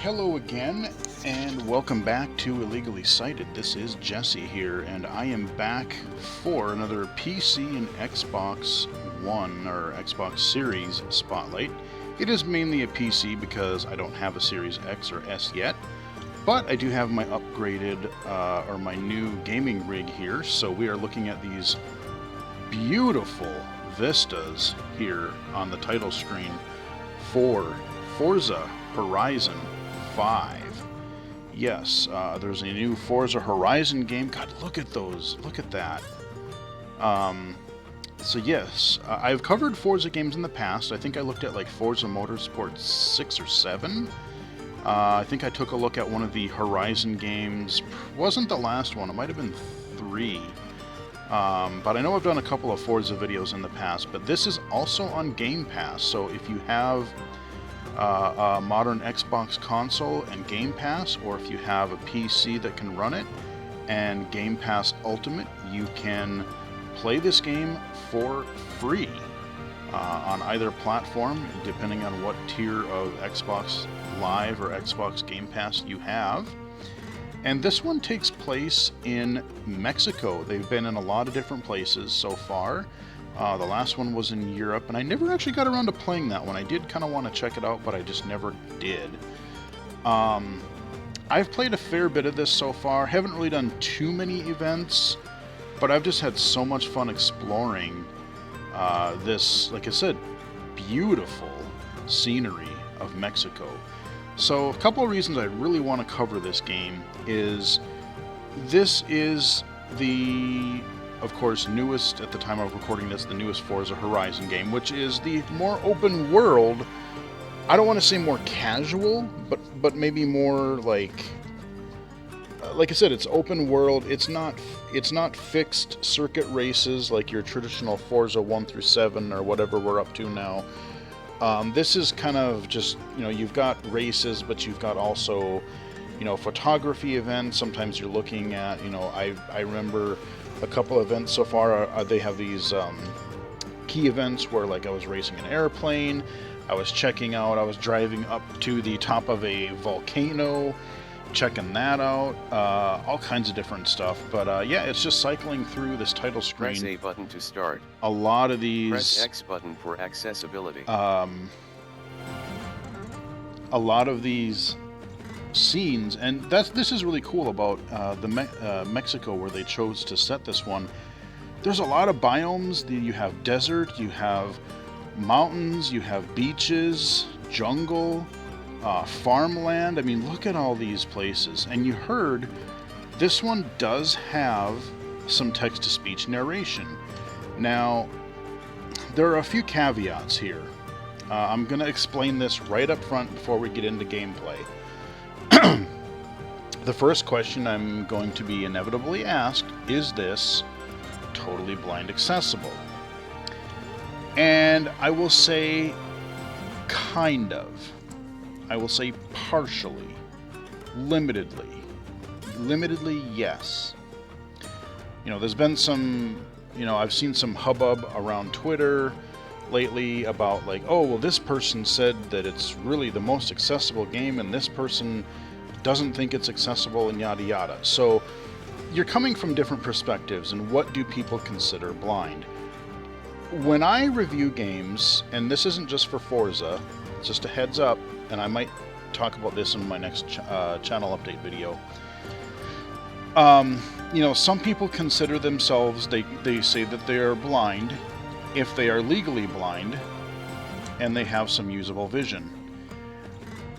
Hello again, and welcome back to Illegally Cited. This is Jesse here, and I am back for another PC and Xbox One, or Xbox Series Spotlight. It is mainly a PC because I don't have a Series X or S yet, but I do have my upgraded, or my new gaming rig here, so we are looking at these beautiful vistas here on the title screen for Forza Horizon 5. Yes, there's a new Forza Horizon game. God, look at those. Look at that. So yes, I've covered Forza games in the past. I think I looked at like Forza Motorsport 6 or 7. I think I took a look at one of the Horizon games. Wasn't the last one. It might have been 3. But I know I've done a couple of Forza videos in the past. But this is also on Game Pass. So if you have a modern Xbox console and Game Pass, or if you have a PC that can run it and Game Pass Ultimate, you can play this game for free on either platform, depending on what tier of Xbox Live or Xbox Game Pass you have. And this one takes place in Mexico. They've been in a lot of different places so far. The last one was in Europe, and I never actually got around to playing that one. I did kind of want to check it out, but I just never did. I've played a fair bit of this so far. Haven't really done too many events, but I've just had so much fun exploring this, like I said, beautiful scenery of Mexico. So a couple of reasons I really want to cover this game is this is the, of course, newest, at the time of recording this, the newest Forza Horizon game, which is the more open world. I don't want to say more casual, but maybe more like I said, it's open world. It's not fixed circuit races like your traditional Forza 1 through 7 or whatever we're up to now. This is kind of just, you've got races, but you've got also, photography events. Sometimes you're looking at, I remember a couple of events so far. They have these key events where, like, I was racing an airplane, I was driving up to the top of a volcano, checking that out, all kinds of different stuff. But yeah, it's just cycling through this title screen. Press A button to start. A lot of these. Press X button for accessibility. A lot of these scenes, and this is really cool about Mexico, where they chose to set this one. There's a lot of biomes. You have desert, you have mountains, you have beaches, jungle, farmland. I mean, look at all these places. And you heard this one does have some text-to-speech narration. Now, there are a few caveats here. I'm going to explain this right up front before we get into gameplay. The first question I'm going to be inevitably asked, is this totally blind accessible? And I will say kind of. I will say partially. Limitedly. Limitedly, yes. There's been some, I've seen some hubbub around Twitter lately about, like, oh, well, this person said that it's really the most accessible game, and this person doesn't think it's accessible, and yada yada. So you're coming from different perspectives, and what do people consider blind? When I review games, and this isn't just for Forza, it's just a heads up, and I might talk about this in my next channel update video. Some people consider themselves, they say that they are blind if they are legally blind and they have some usable vision.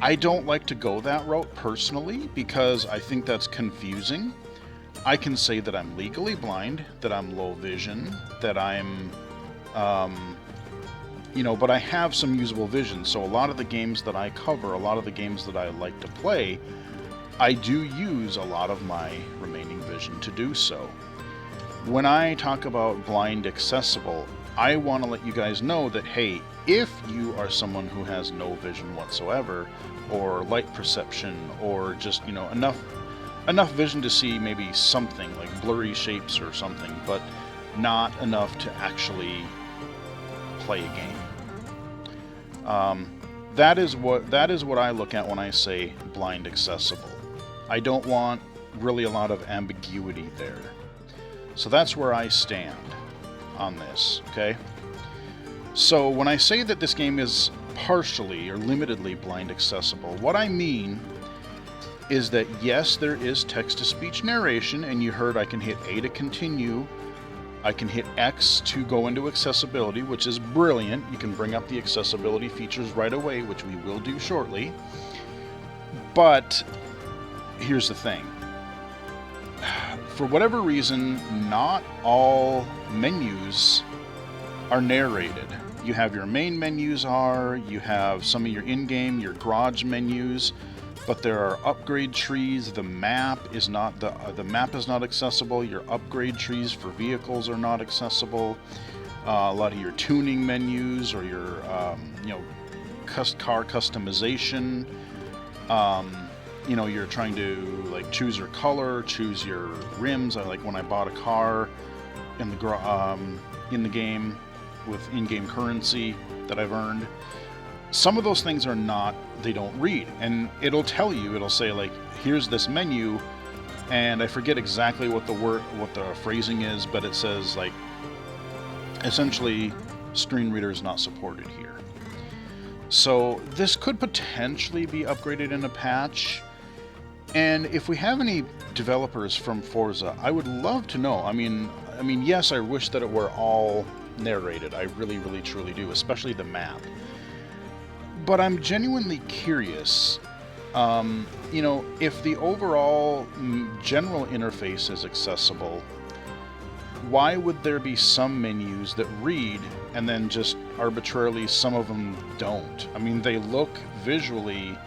I don't like to go that route personally because I think that's confusing. I can say that I'm legally blind, that I'm low vision, that I'm, but I have some usable vision. So a lot of the games that I cover, a lot of the games that I like to play, I do use a lot of my remaining vision to do so. When I talk about blind accessible, I want to let you guys know that, hey, if you are someone who has no vision whatsoever, or light perception, or just, enough vision to see maybe something like blurry shapes or something, but not enough to actually play a game. that is what I look at when I say blind accessible. I don't want really a lot of ambiguity there. So that's where I stand on this, okay? So when I say that this game is partially or limitedly blind accessible, what I mean is that yes, there is text-to-speech narration, and you heard I can hit A to continue, I can hit X to go into accessibility, which is brilliant. You can bring up the accessibility features right away, which we will do shortly. But here's the thing. For whatever reason, not all menus are narrated. You have your main menus you have some of your in-game, your garage menus, but there are upgrade trees. The map is not accessible. Your upgrade trees for vehicles are not accessible. A lot of your tuning menus or your car customization. You're trying to like choose your color, choose your rims. I like when I bought a car in the game with in-game currency that I've earned. Some of those things they don't read, and it'll tell you, it'll say like, here's this menu, and I forget exactly what the phrasing is, but it says like, essentially, screen reader is not supported here. So this could potentially be upgraded in a patch, and if we have any developers from Forza, I would love to know. I mean, yes, I wish that it were all narrated. I really, really, truly do, especially the map. But I'm genuinely curious, if the overall general interface is accessible, why would there be some menus that read and then just arbitrarily some of them don't? I mean, they look visually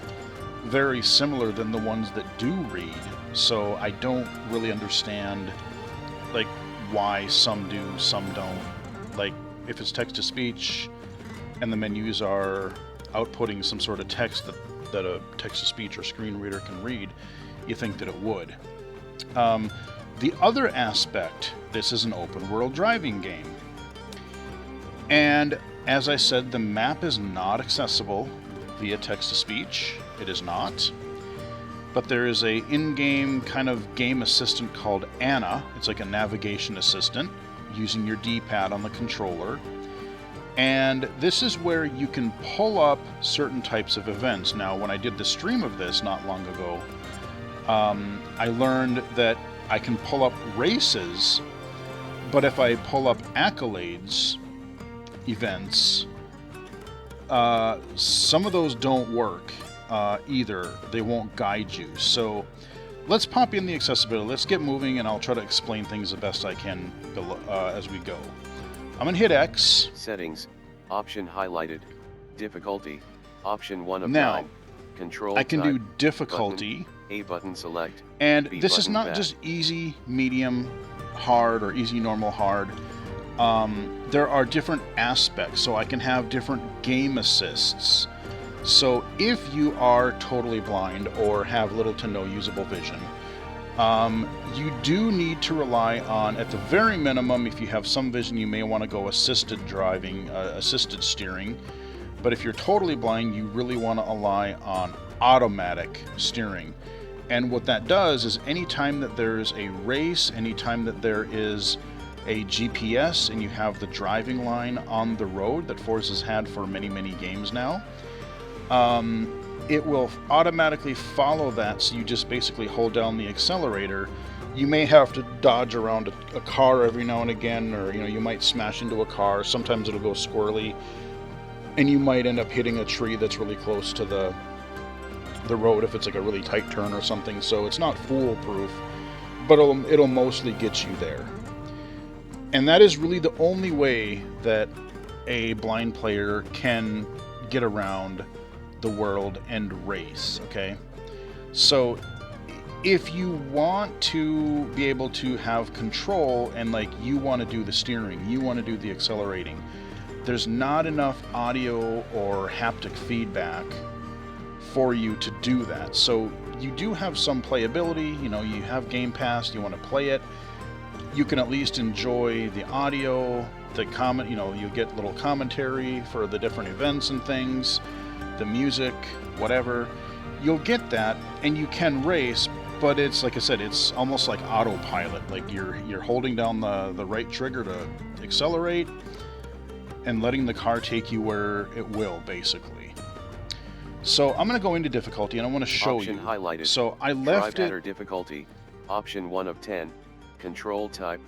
very similar than the ones that do read, so I don't really understand, like, why some do, some don't. Like, if it's text-to-speech and the menus are outputting some sort of text that a text-to-speech or screen reader can read, you think that it would. The other aspect, this is an open-world driving game. And as I said, the map is not accessible via text-to-speech. It is not. But there is a in-game kind of game assistant called Anna. It's like a navigation assistant using your D-pad on the controller. And this is where you can pull up certain types of events. Now, when I did the stream of this not long ago, I learned that I can pull up races, but if I pull up accolades events, some of those don't work either. They won't guide you. So let's pop in the accessibility. Let's get moving, and I'll try to explain things the best I can as we go. I'm going to hit X. Settings, option highlighted. Difficulty, option 1 of now, 9. Control I can type, do difficulty. Button, A button select. And B this is not back. just easy, medium, hard, or easy, normal, hard. There are different aspects, so I can have different game assists. So if you are totally blind or have little to no usable vision, you do need to rely on, at the very minimum, if you have some vision, you may want to go assisted driving, assisted steering. But if you're totally blind, you really want to rely on automatic steering. And what that does is anytime that there's a race, anytime that there is a GPS and you have the driving line on the road that Forza's had for many, many games now, it will automatically follow that, so you just basically hold down the accelerator. You may have to dodge around a car every now and again, or you might smash into a car. Sometimes it'll go squirrely, and you might end up hitting a tree that's really close to the road if it's like a really tight turn or something. So it's not foolproof, but it'll mostly get you there. And that is really the only way that a blind player can get around the world and race, okay? So if you want to be able to have control and like you want to do the steering, you want to do the accelerating, there's not enough audio or haptic feedback for you to do that. So you do have some playability, you have Game Pass, you want to play it, you can at least enjoy the audio, the comment, you get little commentary for the different events and things. the music, whatever, you'll get that, and you can race, but it's, like I said, it's almost like autopilot. Like you're holding down the right trigger to accelerate and letting the car take you where it will, basically. So I'm going to go into difficulty, and I want to show Option you. Highlighted. So I left Drive it... difficulty, option 1 of 10, control type,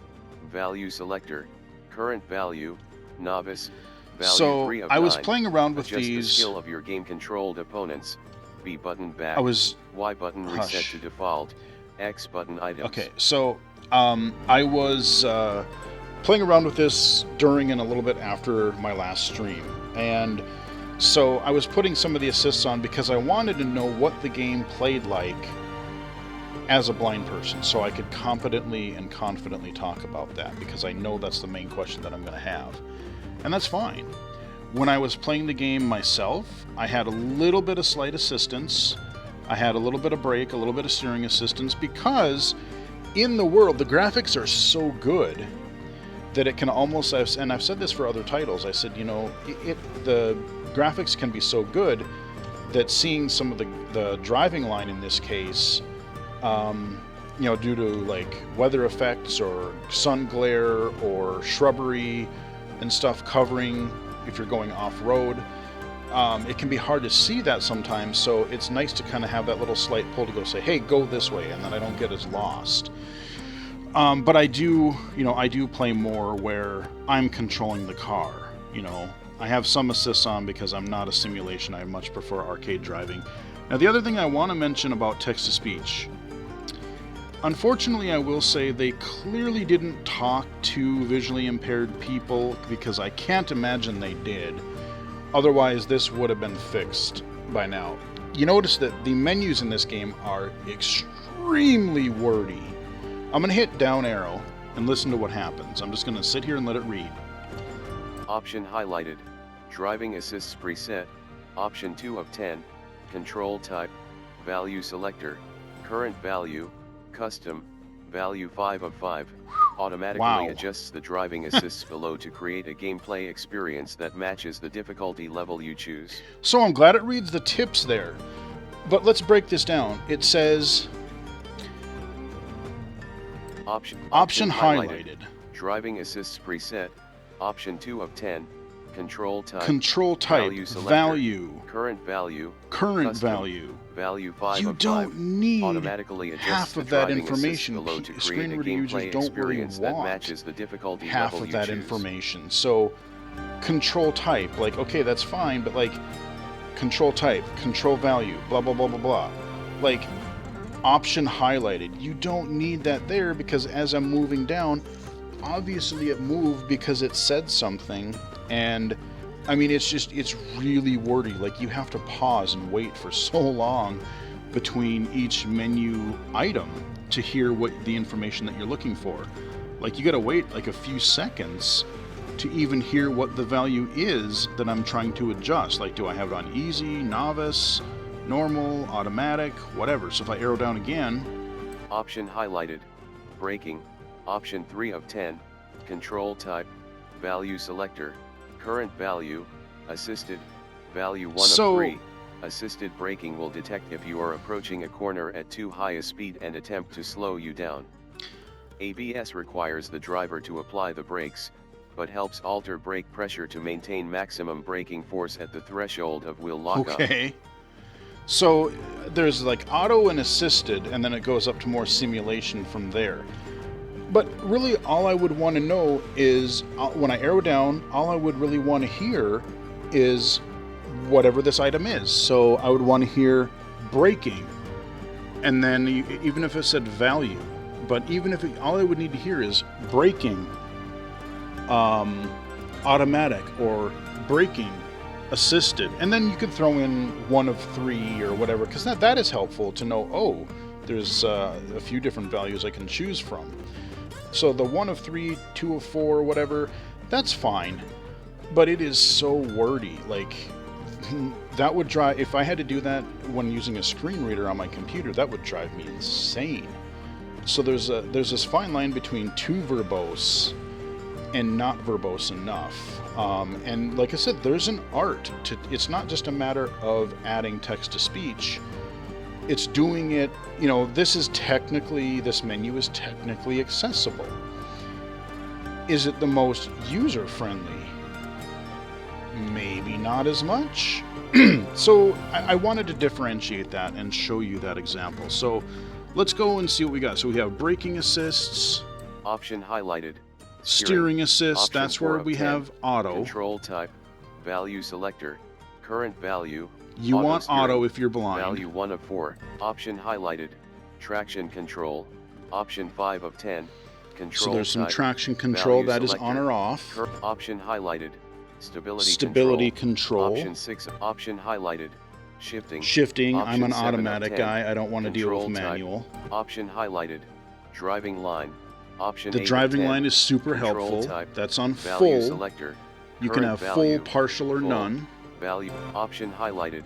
value selector, current value, novice, value so 3 of I 9. was playing around with Adjust these... the skill of your game-controlled opponents, B button back, I was... Y button reset to default, X button items. Okay, so I was playing around with this during and a little bit after my last stream, and so I was putting some of the assists on because I wanted to know what the game played like as a blind person, so I could competently and confidently talk about that, because I know that's the main question that I'm going to have, and that's fine. When I was playing the game myself, I had a little bit of slight assistance. I had a little bit of brake, a little bit of steering assistance, because in the world, the graphics are so good that it can almost, and I've said this for other titles, I said, you know, the graphics can be so good that seeing some of the driving line in this case, you know, due to like weather effects or sun glare or shrubbery and stuff covering if you're going off-road, it can be hard to see that sometimes, so it's nice to kind of have that little slight pull to go say, hey, go this way, and then I don't get as lost. But I do, you know, I do play more where I'm controlling the car, you know. I have some assists on because I'm not a simulation. I much prefer arcade driving. Now, the other thing I want to mention about text-to-speech, unfortunately, I will say they clearly didn't talk to visually impaired people, because I can't imagine they did. Otherwise, this would have been fixed by now. You notice that the menus in this game are extremely wordy. I'm going to hit down arrow and listen to what happens. I'm just going to sit here and let it read. Option highlighted, driving assists preset, option 2 of 10, control type, value selector, current value, custom, value 5 of 5, automatically adjusts the driving assists below to create a gameplay experience that matches the difficulty level you choose. So I'm glad it reads the tips there, but let's break this down. It says option highlighted, driving assists preset, option 2 of 10, control type, value selector, value, current value, current custom, value, value 5 you of 5. don't need automatically half of that information. Screen reader users don't really want half of that information. So control type, like, okay, that's fine, but like control type, control value, blah blah blah blah blah, like option highlighted, you don't need that there, because as I'm moving down, obviously it moved because it said something, and I mean, it's really wordy. Like, you have to pause and wait for so long between each menu item to hear what the information that you're looking for. Like, you gotta wait like a few seconds to even hear what the value is that I'm trying to adjust. Like, do I have it on easy, novice, normal, automatic, whatever. So if I arrow down again... Option highlighted, braking, option 3 of 10, control type, value selector, current value, assisted, value 1 of 3. Assisted braking will detect if you are approaching a corner at too high a speed and attempt to slow you down. ABS requires the driver to apply the brakes, but helps alter brake pressure to maintain maximum braking force at the threshold of wheel lockup. Okay. So there's like auto and assisted, and then it goes up to more simulation from there. But really all I would want to know is, when I arrow down, all I would really want to hear is whatever this item is. So I would want to hear braking, and then even if it said value, but even if all I would need to hear is braking, automatic, or braking assisted, and then you could throw in 1 of 3 or whatever, because that is helpful to know, oh, there's a few different values I can choose from. So the 1 of 3, 2 of 4, whatever, that's fine, but it is so wordy. Like, that would drive, if I had to do that when using a screen reader on my computer, that would drive me insane. So there's this fine line between too verbose and not verbose enough. And like I said, there's an art to it's not just a matter of adding text to speech. It's doing it, you know, this menu is technically accessible. Is it the most user-friendly? Maybe not as much. So I wanted to differentiate that and show you that example. So let's go and see what we got. So we have braking assists. Option highlighted. Steering assist, Option that's where we 10. have auto. Control type. Value selector. Current value. You want auto if you're blind. Value 1 of 4. Option highlighted. Traction control. Option 5 of 10. Control so there's some type. traction control Value that is selector. on or off. Option highlighted. Stability control. Option 6. Option highlighted. Shifting. Shifting. Option I'm an 7 of automatic 10. guy. I don't want to deal with Control type. manual. Option highlighted. Driving line. Option 8 The of driving 10. line is super Control helpful. type. That's on Value full. selector. You can have Current full, partial, or full. none. Value. Option highlighted.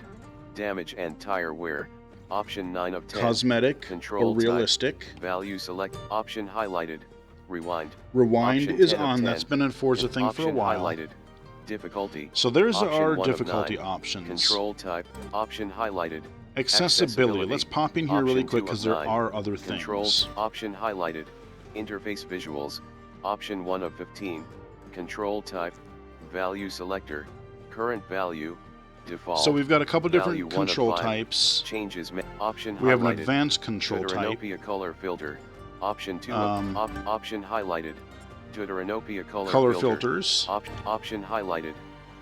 Damage and tire wear. Option 9 of 10. Cosmetic Control or realistic. type. Value select. Option highlighted. Rewind. Rewind Option is 10 of on. 10. That's been a Forza thing for a Option while. highlighted. Difficulty. So there's Option our 1 of difficulty 9. options. Control type. Option highlighted. Accessibility. Let's pop in here really Option quick 2 because of there 9. are other Control. things. Option highlighted. Interface visuals. Option 1 of 15. Control type. Value selector. Current value. Default. So we've got a couple different Value 1 of control 5. types. Changes. Option We have an highlighted. advanced control type. Deuteranopia color filter. Option 2 of option highlighted. Deuteranopia Color filters. Option highlighted.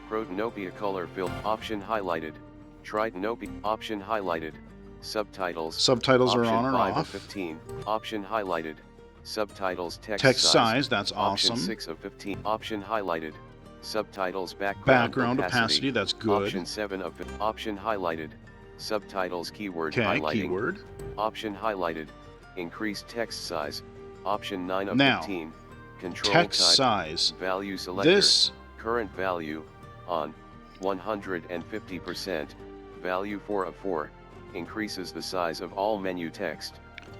Protanopia color filter. Option highlighted. Tritanopia. Option highlighted. Subtitles. Subtitles are Option on or 5 of off. 15. Option highlighted. Subtitles Text size, that's Option awesome. 6 of 15. Option highlighted. Subtitles background opacity, that's good. Option 7 of option highlighted. Subtitles keyword Okay, highlighting. keyword. Option highlighted. Increased text size. Option 9 of Now, 15. Control text type. size. Value selector. This Current value. On. 150%. Value 4 of 4. Increases the size of all menu text.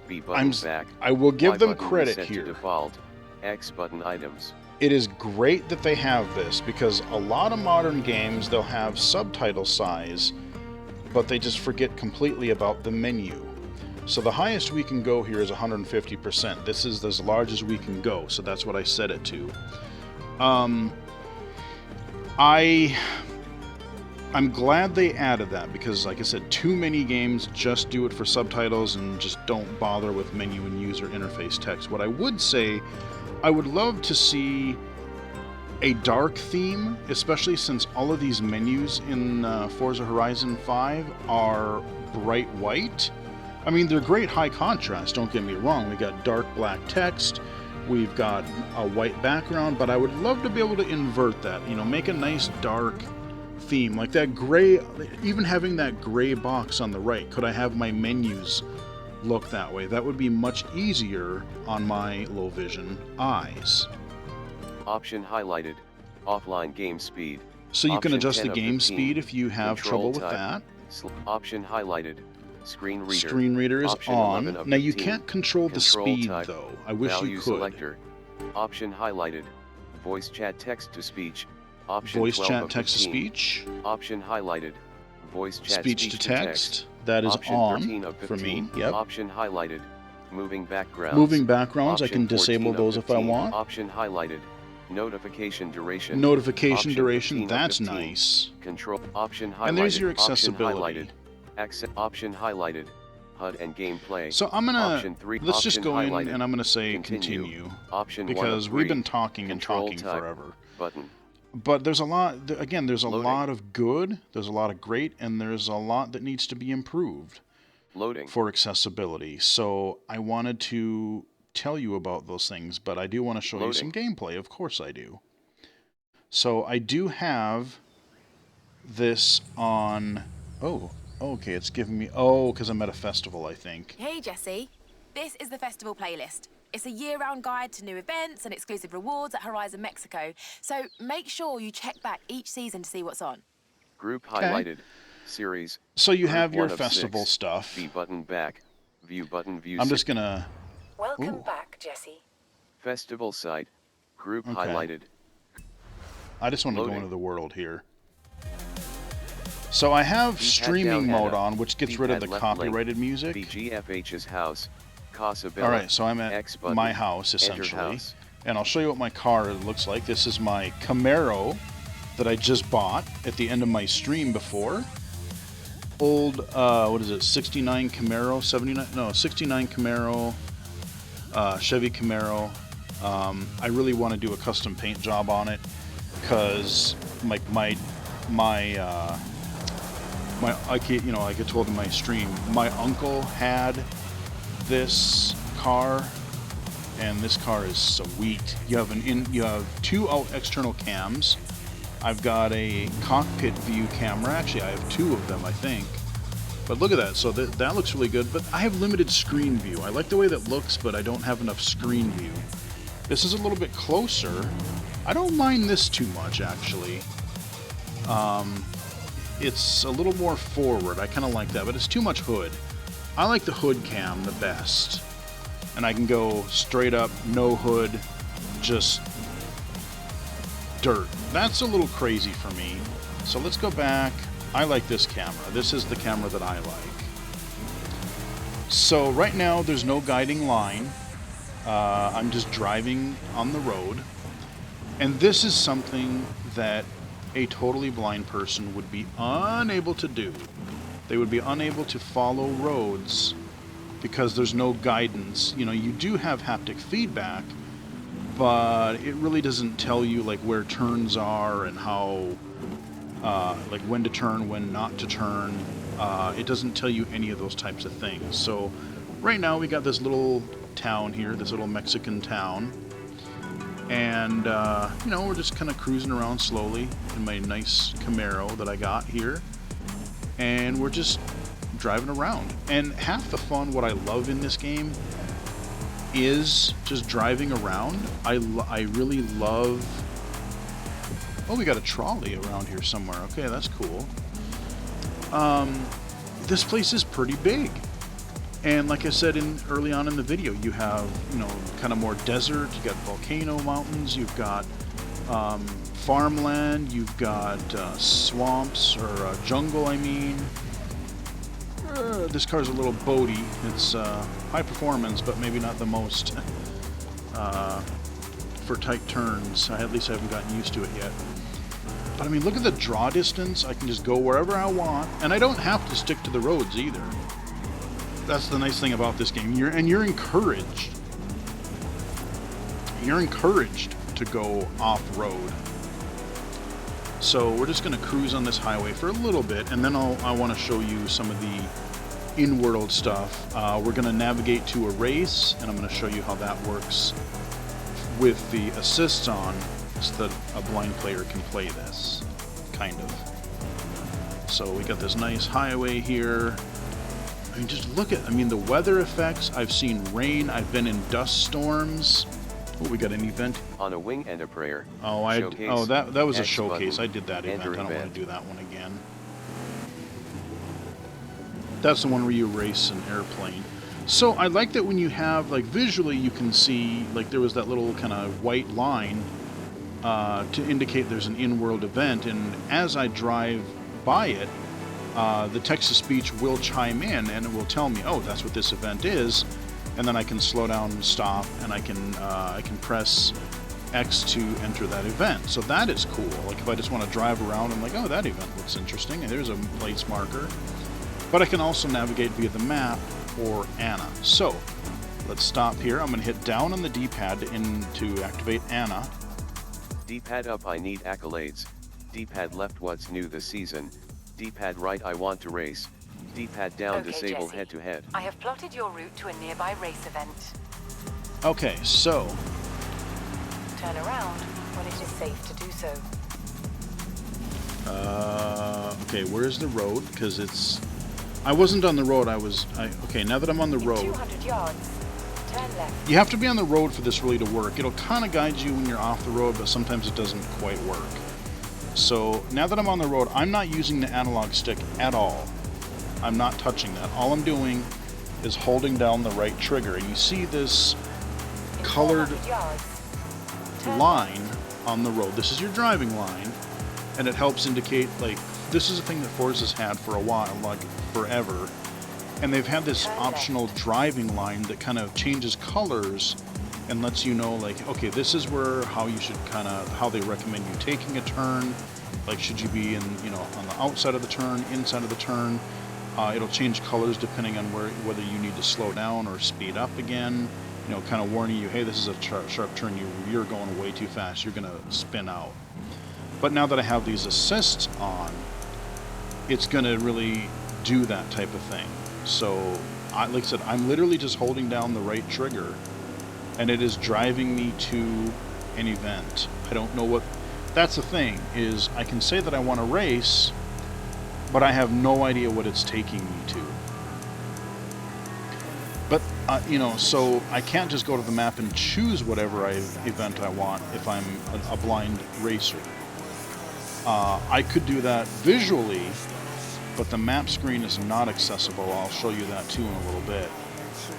B button back. I will give Y them button credit reset here. To default. X button items. It is great that they have this because a lot of modern games they'll have subtitle size, but they just forget completely about the menu. So the highest we can go here is 150%. This is as large as we can go, so that's what I set it to. I'm glad they added that because, like I said, too many games just do it for subtitles and just don't bother with menu and user interface text. What I would say, I would love to see a dark theme, especially since all of these menus in Forza Horizon 5 are bright white. I mean, they're great high contrast, don't get me wrong. We got dark black text, we've got a white background, but I would love to be able to invert that, you know, make a nice dark theme, like that gray, even having that gray box on the right. Could I have my menus look that way? That would be much easier on my low vision eyes. Option highlighted. Offline game speed. So you can Option adjust 10 the of game 15. speed if you have Control trouble with type. that. Option highlighted. Screen reader. Screen reader is Option 11 on. of Now you 15. can't control the Control speed type. though. I wish Value you could. Selector. Option highlighted. Voice chat text to speech. Option Voice 12 chat of text to 15. speech. Option highlighted. Voice chat Speech to text. That is Option on 13 of for 15. me. Yep. Option highlighted. Moving backgrounds. Moving backgrounds, I Option can disable 14 of those if I 15. want. Option highlighted. Notification duration. Notification Option duration, 15 of that's 15. nice. Control. Option highlighted. And there's your Option accessibility. highlighted. Option highlighted. HUD and gameplay. So I'm gonna, Option 3. let's just Option go in highlighted. and I'm gonna say continue. Option 1 of because we've 3. been talking and Control talking type. forever. Button. But there's a lot, again, there's a Loading. lot of good, there's a lot of great, and there's a lot that needs to be improved Loading. for accessibility. So I wanted to tell you about those things, but I do want to show you some gameplay. Of course I do. So I do have this on... Oh, okay, it's giving me... Oh, because I'm at a festival, I think. Hey, Jesse. This is the festival playlist. It's a year-round guide to new events and exclusive rewards at Horizon Mexico. So make sure you check back each season to see what's on. Group highlighted. Series. So you Group have your 1 of festival 6. stuff. V button back. View button view. I'm just gonna... Welcome back, Jesse. Festival site. Group Okay. highlighted. I just want to go Loading. into the world here. So I have D-pad streaming down mode Anna. on, which gets rid of the D-pad left copyrighted link. music. BGFH's house. Casabella. Alright, so I'm at X button. my house, Enter essentially. house. And I'll show you what my car looks like. This is my Camaro that I just bought at the end of my stream before. Old, what is it, 69 Camaro, 79, no, 69 Camaro, Chevy Camaro. I really want to do a custom paint job on it, because like like I told in my stream, my uncle had this car, and this car is sweet. You have two external cams. I've got a cockpit view camera. Actually, I have two of them, I think. But look at that. So that looks really good. But I have limited screen view. I like the way that looks, but I don't have enough screen view. This is a little bit closer. I don't mind this too much, actually. It's a little more forward. I kind of like that, but it's too much hood. I like the hood cam the best. And I can go straight up, no hood, just dirt. That's a little crazy for me. So let's go back. I like this camera. This is the camera that I like. So right now there's no guiding line. I'm just driving on the road. And this is something that a totally blind person would be unable to do. They would be unable to follow roads because there's no guidance. You know, you do have haptic feedback, but it really doesn't tell you like where turns are and how, like when to turn, when not to turn. It doesn't tell you any of those types of things. So right now we got this little town here, this little Mexican town. And, you know, we're just kind of cruising around slowly in my nice Camaro that I got here. And we're just driving around. And half the fun, what I love in this game, is just driving around. I really love... Oh, we got a trolley around here somewhere. Okay, that's cool. This place is pretty big. And like I said early on in the video, you have, you know, kind of more desert, you got volcano mountains, you've got farmland, you've got swamps, or jungle, I mean. This car's a little boaty. It's high performance, but maybe not the most for tight turns. At least I haven't gotten used to it yet. But I mean, look at the draw distance. I can just go wherever I want, and I don't have to stick to the roads either. That's the nice thing about this game. You're encouraged. You're encouraged to go off-road. So we're just going to cruise on this highway for a little bit, and then I want to show you some of the in-world stuff. We're going to navigate to a race, and I'm going to show you how that works with the assists on, so that a blind player can play this, kind of. So we got this nice highway here. I mean, just look at, I mean, the weather effects. I've seen rain. I've been in dust storms. Oh, we got an event. On a wing and a prayer. Oh, that was a showcase. I did that event. I don't event. want to do that one again. That's the one where you race an airplane. So I like that when you have, like, visually you can see, like, there was that little kind of white line to indicate there's an in-world event, and as I drive by it, the text-to-speech will chime in and it will tell me, oh, that's what this event is, and then I can slow down and stop, and I can press X to enter that event. So that is cool. Like if I just want to drive around, I'm like, oh, that event looks interesting, and there's a place marker. But I can also navigate via the map or Anna. So let's stop here. I'm going to hit down on the D-pad to activate Anna. D-pad up, I need accolades. D-pad left, what's new this season. D-pad right, I want to race. D-pad down, Okay, disable Jesse. head-to-head. I have plotted your route to a nearby race event. Okay, so Turn around when it is safe to do so. okay, where's the road? Because I wasn't on the road. Okay, now that I'm on the In road, 200 yards, turn left. you have to be on the road for this really to work. It'll kind of guide you when you're off the road, but sometimes it doesn't quite work. So now that I'm on the road, I'm not using the analog stick at all. I'm not touching that. All I'm doing is holding down the right trigger. And you see this colored... 400 yards, line on the road. This is your driving line, and it helps indicate, like, this is a thing that Forza's had for a while, like forever, and they've had this optional driving line that kind of changes colors and lets you know, like, okay, this is where, how you should kind of, how they recommend you taking a turn, like, should you be in, you know, on the outside of the turn, inside of the turn. It'll change colors depending on whether you need to slow down or speed up again, you know, kind of warning you, hey, this is a sharp turn, you're going way too fast, you're going to spin out. But now that I have these assists on, it's going to really do that type of thing. So, like I said, I'm literally just holding down the right trigger, and it is driving me to an event. I don't know what... That's the thing, is I can say that I want to race, but I have no idea what it's taking me to. But, you know, so I can't just go to the map and choose whatever event I want if I'm a blind racer. I could do that visually, but the map screen is not accessible. I'll show you that too in a little bit.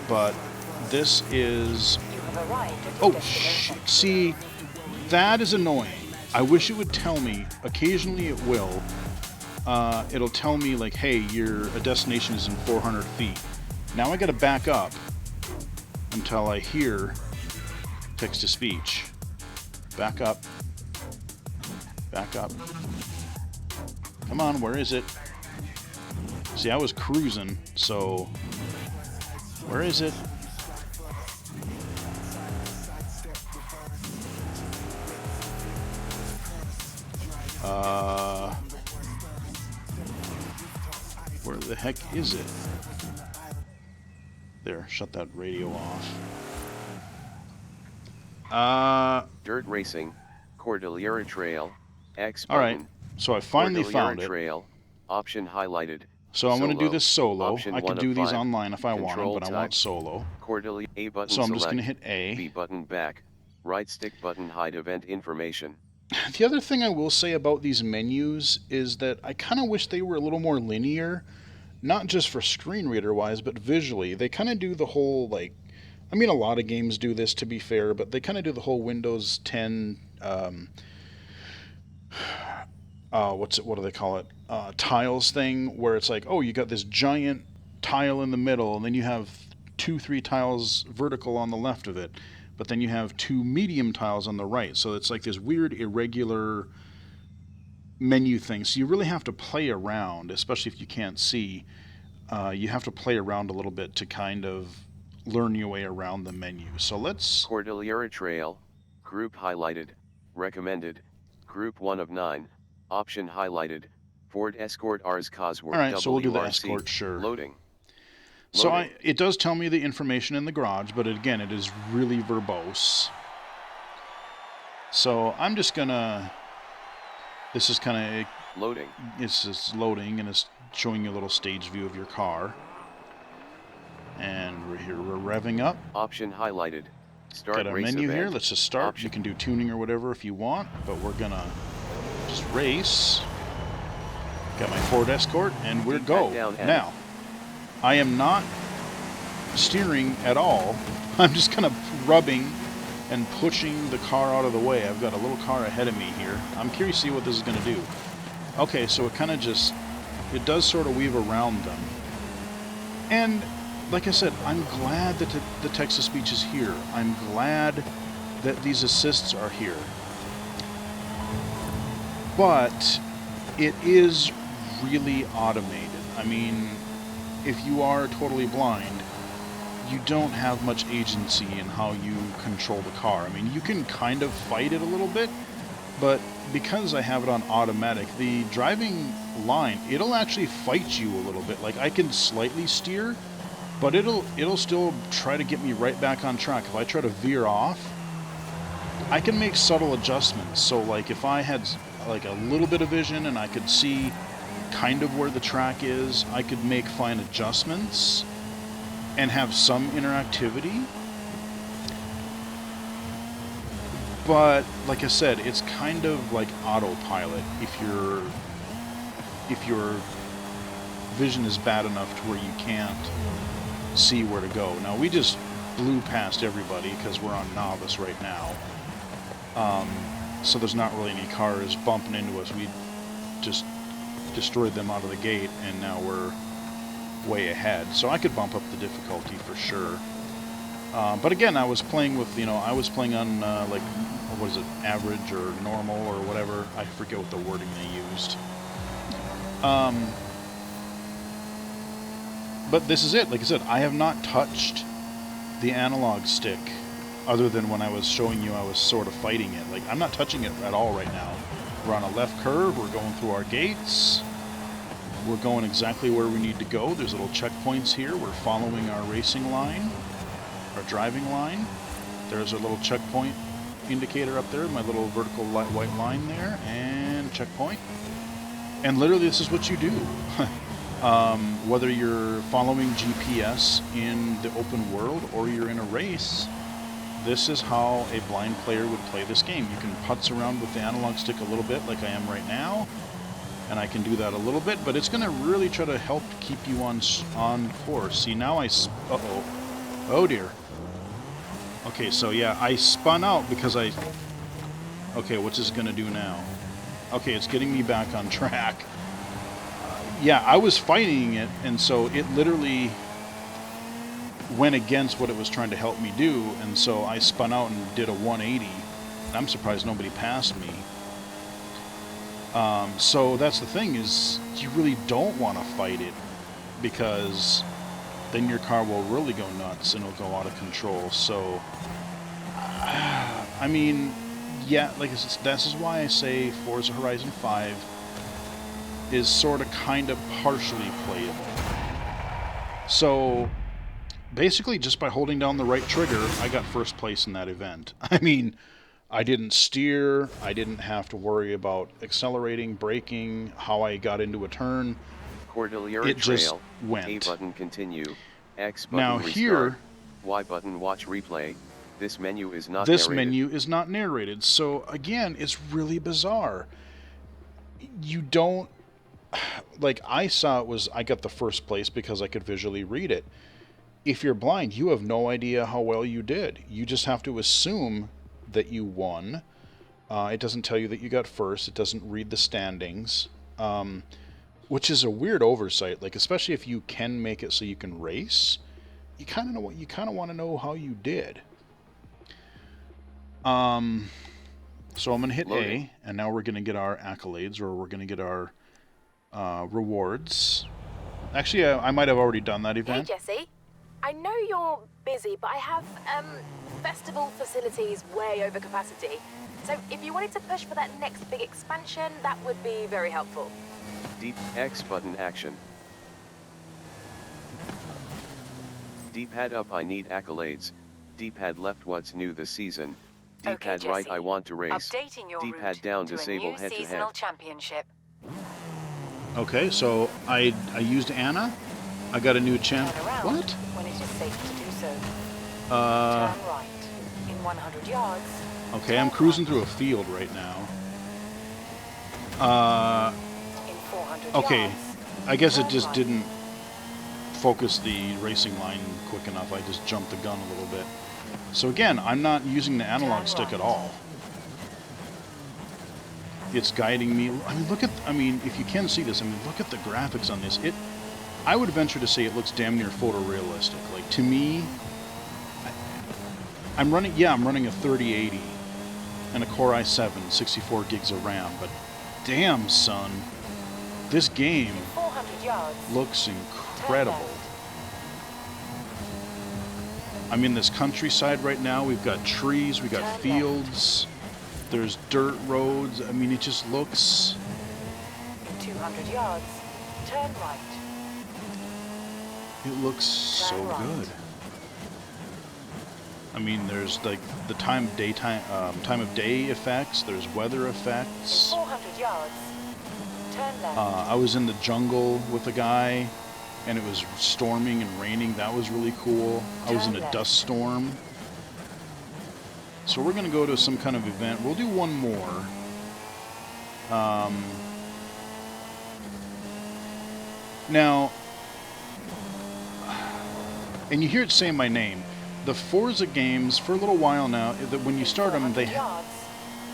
But this is... Oh, see, that is annoying. I wish it would tell me. Occasionally it will. It'll tell me, like, hey, your destination is in 400 feet. Now I gotta back up until I hear text-to-speech. Back up. Back up. Come on, where is it? See, I was cruising, so... Where is it? Where the heck is it? There, shut that radio off. Dirt Racing, Cordillera Trail, X button. Alright, so I finally found it. Trail, option highlighted. So I'm going to do this solo. Option I could do these online if I wanted, but I want solo. Cordillera A button so I'm select, just going to hit A. B button back, right stick button hide event information. The other thing I will say about these menus is that I kind of wish they were a little more linear, not just for screen reader wise, but visually. They kind of do the whole, like, I mean, a lot of games do this, to be fair, but they kind of do the whole Windows 10, what do they call it? Tiles thing, where it's like, oh, you got this giant tile in the middle, and then you have 2-3 tiles vertical on the left of it, but then you have 2 medium tiles on the right. So it's like this weird, irregular menu thing. So you really have to play around, especially if you can't see. You have to play around a little bit to kind of learn your way around the menu. So let's... Cordillera Trail, group highlighted, recommended, group 1 of 9, option highlighted, Ford Escort Rs Cosworth. Alright, so we'll do the Escort, sure. Loading. So it does tell me the information in the garage, but again, it is really verbose. So I'm just gonna... This is kind of... Loading. It's just loading, and it's showing you a little stage view of your car. And we're here, we're revving up. Option highlighted. Start Got a race menu event. here, let's just start. Option. You can do tuning or whatever if you want, but we're gonna just race. Got my Ford Escort, and we're go. Now, I am not steering at all. I'm just kind of rubbing and pushing the car out of the way. I've got a little car ahead of me here. I'm curious to see what this is going to do. Okay, so it kind of just, it does sort of weave around them. And like I said, I'm glad that the text-to-speech is here. I'm glad that these assists are here. But it is really automated. I mean, if you are totally blind, you don't have much agency in how you control the car. I mean, you can kind of fight it a little bit, but because I have it on automatic, the driving line, it'll actually fight you a little bit. Like, I can slightly steer, but it'll still try to get me right back on track. If I try to veer off, I can make subtle adjustments. So, like, if I had, like, a little bit of vision and I could see kind of where the track is, I could make fine adjustments and have some interactivity. But like I said, it's kind of like autopilot if your vision is bad enough to where you can't see where to go. Now we just blew past everybody because we're on novice right now. So there's not really any cars bumping into us. We just destroyed them out of the gate, and now we're way ahead. So I could bump up the difficulty for sure. But again, I was playing with, I was playing on, like, what is it, average or normal or whatever. I forget what the wording they used. But this is it. Like I said, I have not touched the analog stick other than when I was showing you I was sort of fighting it. Like, I'm not touching it at all right now. We're on a left curve. We're going through our gates. We're going exactly where we need to go. There's little checkpoints here. We're following our racing line, our driving line. There's a little checkpoint indicator up there, my little vertical white line there, and checkpoint. And literally, this is what you do. Whether you're following GPS in the open world or you're in a race, this is how a blind player would play this game. You can putz around with the analog stick a little bit like I am right now, and I can do that a little bit, but it's going to really try to help keep you on course. See, now uh-oh. Oh dear. Okay, so yeah, I spun out because okay, what's this going to do now? Okay, it's getting me back on track. Yeah, I was fighting it, and so it literally went against what it was trying to help me do, and so I spun out and did a 180. And I'm surprised nobody passed me. So that's the thing, is you really don't want to fight it, because then your car will really go nuts and it'll go out of control. So, I mean, yeah, like I said, this is why I say Forza Horizon 5 is sort of kind of partially playable. So basically, just by holding down the right trigger, I got first place in that event. I mean, I didn't steer, I didn't have to worry about accelerating, braking, how I got into a turn. Cordillera it Trail, just went. A button continue, X button now restart, here, Y button watch replay. This menu is not this narrated. menu is not narrated. So again, it's really bizarre. You don't, like, I saw it was, I got the first place because I could visually read it. If you're blind, you have no idea how well you did. You just have to assume that you won. It doesn't tell you that you got first. It doesn't read the standings, which is a weird oversight. Like, especially if you can make it so you can race, you kind of know what you kind of want to know how you did. So I'm gonna hit Loading. A, and now we're gonna get our accolades, or we're gonna get our rewards. Actually, I might have already done that event. Hey, Jesse. I know you're busy, but I have festival facilities way over capacity. So if you wanted to push for that next big expansion, that would be very helpful. Deep X button action. D-pad up I need accolades. D-pad left what's new this season. D-pad right I want to race. Updating your D-pad route down to disable a new head-to-head. seasonal championship. Okay, so I used Anna. I got a new champ. Turn around What? when it is safe to do so. Uh, Turn right. In 100 yards. okay, I'm cruising through a field right now. In 400 Okay, yards. I guess it turn just right. didn't focus the racing line quick enough. I just jumped the gun a little bit. So again, I'm not using the analog stick at all. It's guiding me. I mean, if you can see this, I mean, look at the graphics on this. I would venture to say it looks damn near photorealistic. Like, to me, I'm running a 3080 and a Core i7, 64 gigs of RAM, but damn, son, this game 400 yards. looks incredible. I'm in this countryside right now. We've got trees, we got Turn fields, there's dirt roads. I mean, it just looks... In 200 yards. Turn right. It looks so Turn right. good. I mean, there's like the time of day effects. There's weather effects. 400 yards. Turn left. I was in the jungle with a guy, and it was storming and raining. That was really cool. I was in a dust storm. So we're gonna go to some kind of event. We'll do one more. Now, and you hear it saying my name. The Forza games, for a little while now, that when you start them, 400 yards.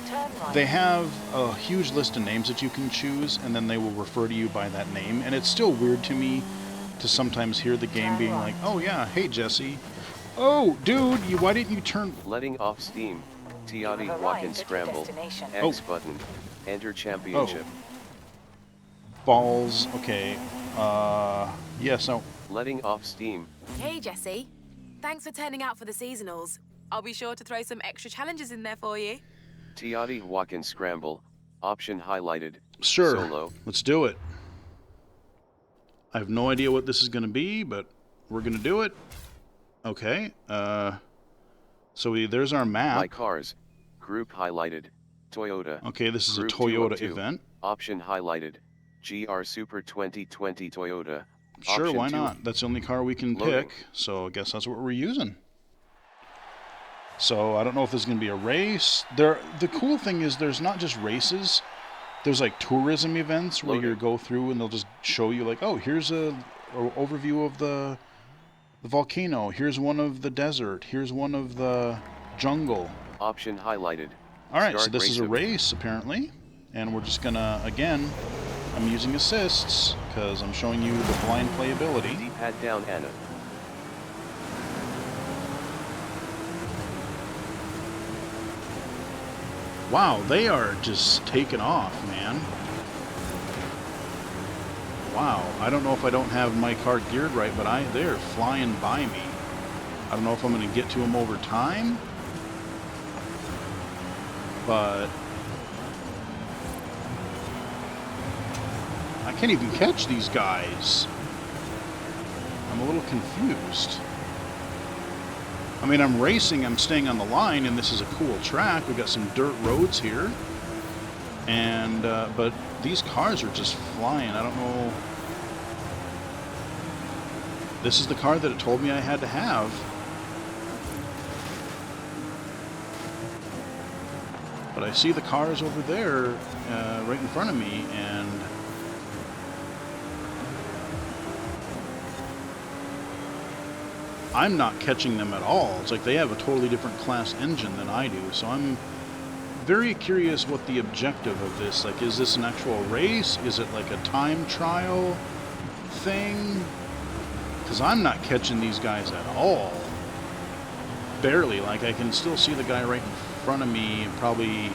Turn right. they have a huge list of names that you can choose, and then they will refer to you by that name. And it's still weird to me to sometimes hear the game being like, "Oh yeah, hey Jesse. Oh, dude, why didn't you turn?" Letting off steam. You have Tiati walk arrived and at your scramble. destination. X button. Enter championship. Balls. Okay. Yes. No. Letting off steam. Hey, Jesse. Thanks for turning out for the seasonals. I'll be sure to throw some extra challenges in there for you. Tiati walk and scramble. Option highlighted. Sure. Solo. Let's do it. I have no idea what this is going to be, but we're going to do it. Okay. So there's our map. My cars. Group highlighted. Toyota. Okay, this is Group a 2 of Toyota 2. event. Option highlighted. GR Super 2020 Toyota. Sure, Option why 2. not? That's the only car we can Loading. pick, so I guess that's what we're using. So I don't know if this is going to be a race. The cool thing is there's not just races. There's like tourism events where Loading. you go through and they'll just show you like, oh, here's a overview of the volcano. Here's one of the desert. Here's one of the jungle. Option highlighted. All right, Start so this is a event. race apparently, and we're just gonna again. I'm using assists because I'm showing you the blind playability. D-pad down Anna. Wow, they are just taking off, man. Wow, I don't know if I don't have my car geared right, but they're flying by me. I don't know if I'm going to get to them over time, but I can't even catch these guys. I'm a little confused. I mean, I'm racing, I'm staying on the line, and this is a cool track. We've got some dirt roads here. And, but these cars are just flying. I don't know. This is the car that it told me I had to have. But I see the cars over there, right in front of me, and I'm not catching them at all. It's like they have a totally different class engine than I do. So I'm very curious what the objective of this, like, is this an actual race? Is it like a time trial thing? Because I'm not catching these guys at all. Barely. Like, I can still see the guy right in front of me and probably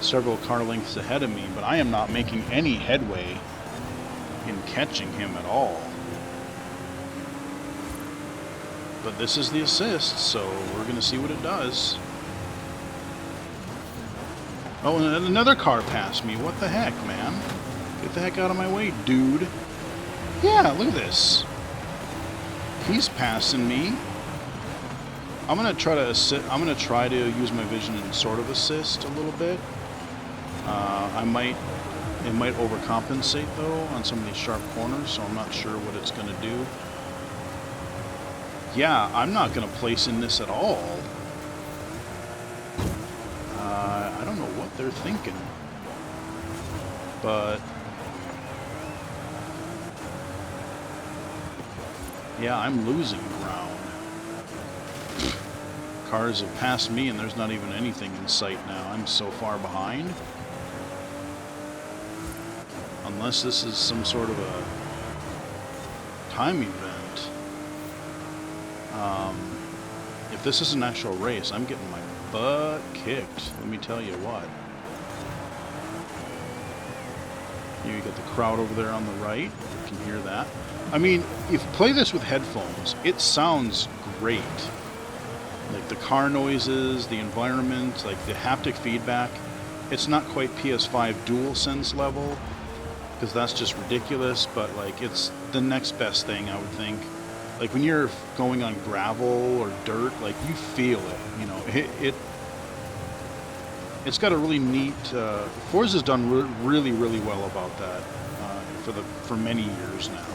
several car lengths ahead of me, but I am not making any headway in catching him at all. But this is the assist, so we're going to see what it does. Oh, and another car passed me. What the heck, man? Get the heck out of my way, dude. Yeah, look at this. He's passing me. I'm going to try to assist. I'm going to try to use my vision and sort of assist a little bit. It might overcompensate, though, on some of these sharp corners, so I'm not sure what it's going to do. Yeah, I'm not going to place in this at all. I don't know what they're thinking. But yeah, I'm losing ground. Cars have passed me and there's not even anything in sight now. I'm so far behind. Unless this is some sort of a time event. If this is an actual race, I'm getting my butt kicked. Let me tell you what. You got the crowd over there on the right. You can hear that. I mean, if you play this with headphones, it sounds great. Like the car noises, the environment, like the haptic feedback. It's not quite PS5 DualSense level, because that's just ridiculous, but like it's the next best thing, I would think. Like when you're going on gravel or dirt, like you feel it, you know. It's got a really neat. Forza's done really well about that for many years now.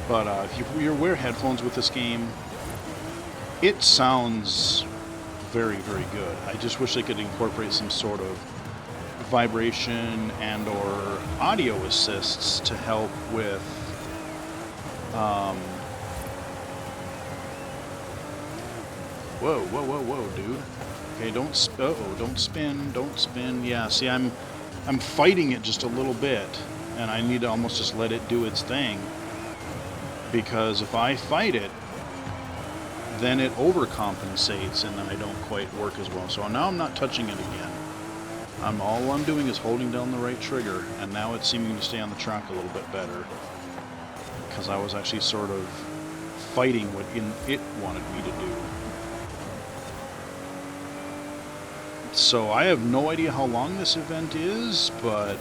But if you wear headphones with this game, it sounds very good. I just wish they could incorporate some sort of vibration and/or audio assists to help with. Whoa, whoa, whoa, whoa, dude. Okay, don't spin, don't spin. Yeah, see, I'm fighting it just a little bit, and I need to almost just let it do its thing. Because if I fight it, then it overcompensates, and then I don't quite work as well. So now I'm not touching it again. All I'm doing is holding down the right trigger, and now it's seeming to stay on the track a little bit better. Because I was actually sort of fighting what it wanted me to do. So I have no idea how long this event is, but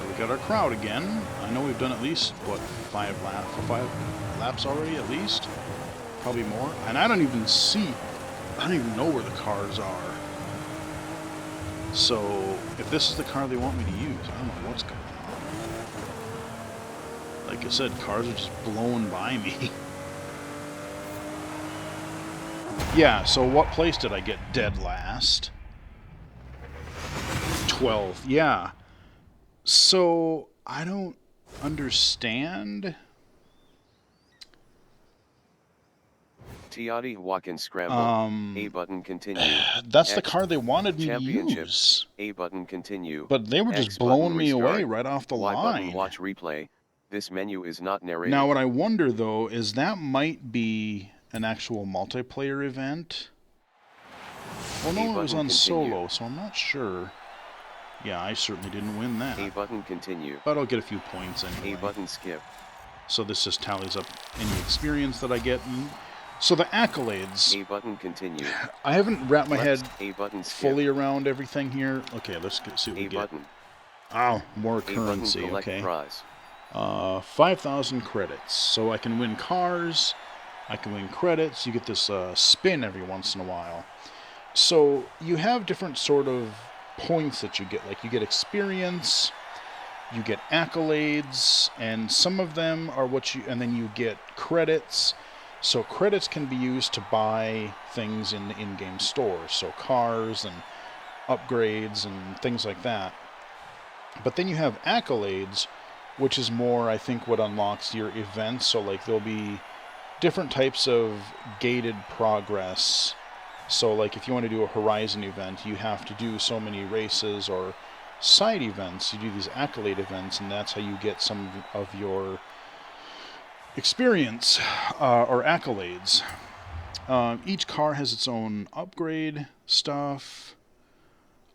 we got our crowd again. I know we've done at least, what, 5 laps already, at least? Probably more. And I don't even know where the cars are. So, if this is the car they want me to use, I don't know what's going on. Like I said, cars are just blowing by me. Yeah, so what place did I get dead last? 12th, yeah. So, I don't understand. Tiati Wakan Scramble. A button continue. That's the car they wanted me to Championship. use. A button continue. But they were just X blowing button me away restart. right off the Y line. button watch replay. This menu is not narrated. Now what I wonder though is that might be an actual multiplayer event. Well, no, it was on solo, so I'm not sure. Yeah, I certainly didn't win that. A button continue. But I'll get a few points anyway. A button skip. So this just tallies up any experience that I get. So the accolades. A button continue. I haven't wrapped my head fully around everything here. Okay, let's see what we get. Oh, more currency. Okay. Prize. 5,000 credits. So I can win cars. I can win credits. You get this spin every once in a while. So you have different sort of points that you get. Like you get experience, you get accolades, and some of them are and then you get credits. So credits can be used to buy things in the in-game store. So cars and upgrades and things like that. But then you have accolades, which is more, I think, what unlocks your events. So like there'll be different types of gated progress. So like if you want to do a Horizon event, you have to do so many races or side events. You do these accolade events, and that's how you get some of your experience or accolades. Each car has its own upgrade stuff.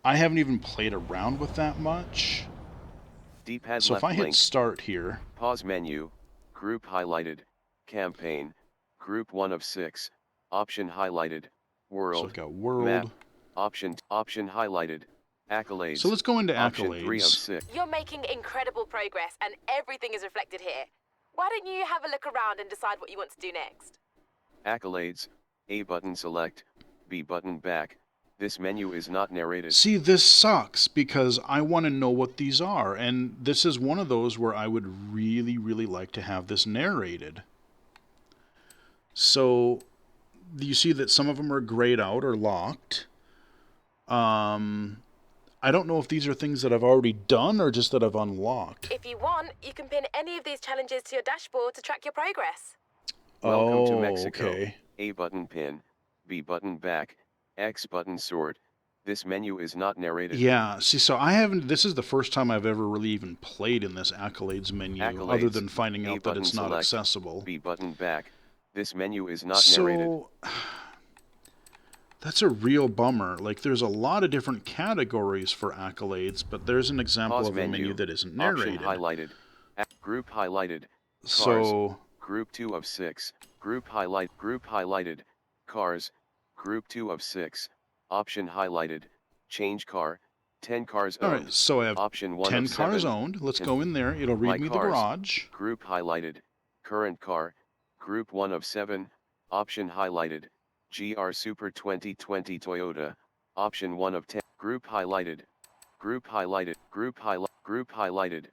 I haven't even played around with that much. D-pad so left if I hit link. start here. Pause menu. Group highlighted. Campaign. Group 1 of 6. Option highlighted. World. So I've got world. Map. Option highlighted. Accolades. So let's go into Option accolades. 3 of 6. You're making incredible progress, and everything is reflected here. Why don't you have a look around and decide what you want to do next? Accolades. A button select. B button back. This menu is not narrated. See, this sucks because I want to know what these are, and this is one of those where I would really, really like to have this narrated. So, you see that some of them are grayed out or locked. I don't know if these are things that I've already done or just that I've unlocked. If you want, you can pin any of these challenges to your dashboard to track your progress. Welcome to Mexico. Okay. A button pin. B button back. X button sort. This menu is not narrated. Yeah, see, so this is the first time I've ever really even played in this accolades menu, other than finding out that it's not accessible. B button back. This menu is not narrated. So, that's a real bummer. Like, there's a lot of different categories for accolades, but there's an example of a menu that isn't narrated. Option highlighted. Group highlighted. Cars. So, Group 2 of 6. Group highlighted. Cars. Group 2 of 6. Option highlighted. Change car. 10 cars owned. Alright, so I have Option 1 10 of cars 7. owned. Let's go in there. It'll read me the garage. Group highlighted. Current car. Group 1 of 7. Option highlighted. GR Super 2020 Toyota. Option 1 of 10. Group highlighted. Group highlighted. Group highlighted.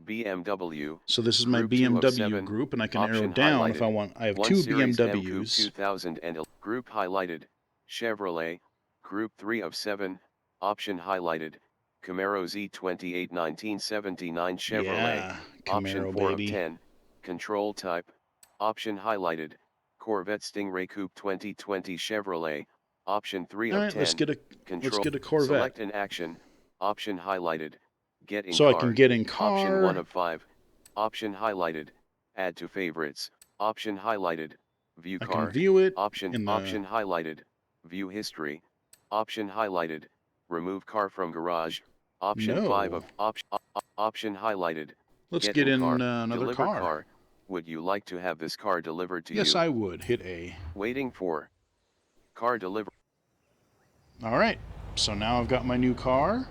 BMW. So this is my BMW group, and I can arrow down if I want. I have 2 BMWs. 2000 and group highlighted. Chevrolet. Group 3 of 7. Option highlighted. Camaro Z28 1979 Chevrolet. Yeah, Camaro, Option 4 baby. of 10. Control type, option highlighted, Corvette Stingray Coupe 2020 Chevrolet, option 3 All of right, 10. let's Control, get a Corvette. select an action, option highlighted, get in So car, I can get in car. option 1 of 5, option highlighted, add to favorites, option highlighted, view I car, can view it option highlighted, view history, option highlighted, remove car from garage, option 5 of option highlighted. Let's Get get in car, another deliver car. Would you like to have this car delivered to you? Yes, I would. Hit A. Waiting for car deliver. All right. So now I've got my new car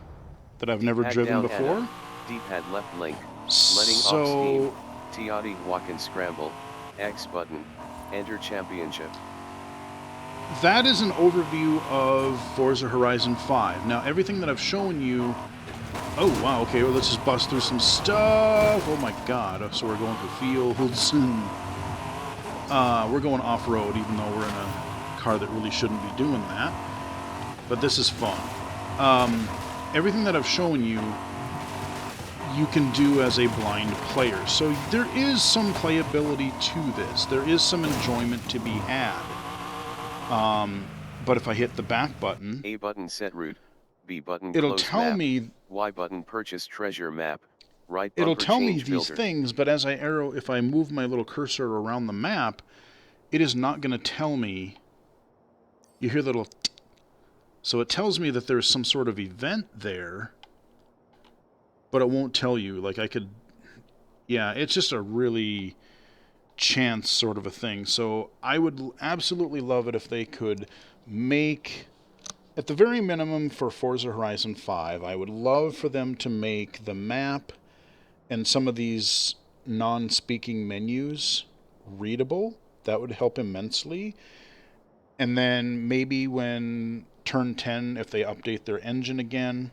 that I've never driven before. D-pad left link. Letting So off steam. Tiati walk and scramble. X button. Enter championship. that is an overview of Forza Horizon 5. Now, everything that I've shown you... Oh, wow, okay, well, let's just bust through some stuff. Oh, my God. So we're going through fields. We're going off-road, even though we're in a car that really shouldn't be doing that. But this is fun. Everything that I've shown you, you can do as a blind player. So there is some playability to this. There is some enjoyment to be had. But if I hit the back button... A button set route. B button it'll close tell map. me... Y button purchase treasure map. Right bumper it'll tell me change these filter. things, but as I arrow, if I move my little cursor around the map, it is not going to tell me... You hear the little... So it tells me that there's some sort of event there, but it won't tell you. Like, I could... Yeah, it's just a really chance sort of a thing. So I would absolutely love it if they could make... At the very minimum for Forza Horizon 5, I would love for them to make the map and some of these non-speaking menus readable. That would help immensely. And then maybe when turn 10, if they update their engine again,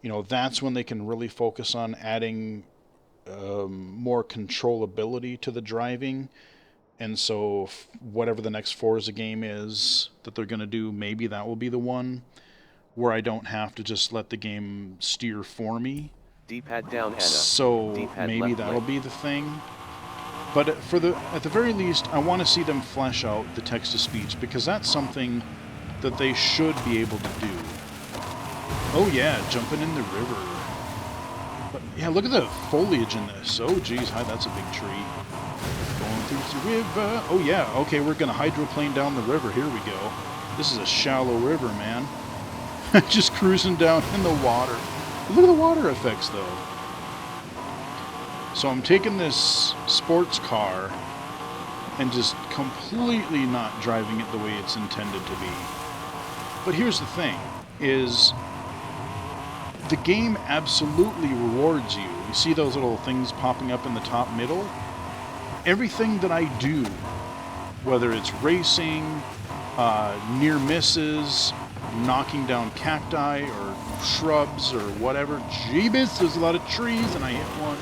you know, that's when they can really focus on adding more controllability to the driving. And so whatever the next Forza game is that they're going to do, maybe that will be the one where I don't have to just let the game steer for me. D-pad down, Anna. So D-pad maybe that'll be the thing. But at the very least, I want to see them flesh out the text-to-speech, because that's something that they should be able to do. Oh yeah, jumping in the river. But yeah, look at the foliage in this. Oh geez, hi, that's a big tree. Going through the river. Oh yeah, okay, we're gonna hydroplane down the river. Here we go. This is a shallow river, man. Just cruising down in the water. Look at the water effects, though. So I'm taking this sports car and just completely not driving it the way it's intended to be. But here's the thing, is the game absolutely rewards you. You see those little things popping up in the top middle? Everything that I do, whether it's racing, near misses, knocking down cacti or shrubs or whatever. Jeebus, there's a lot of trees and I hit one.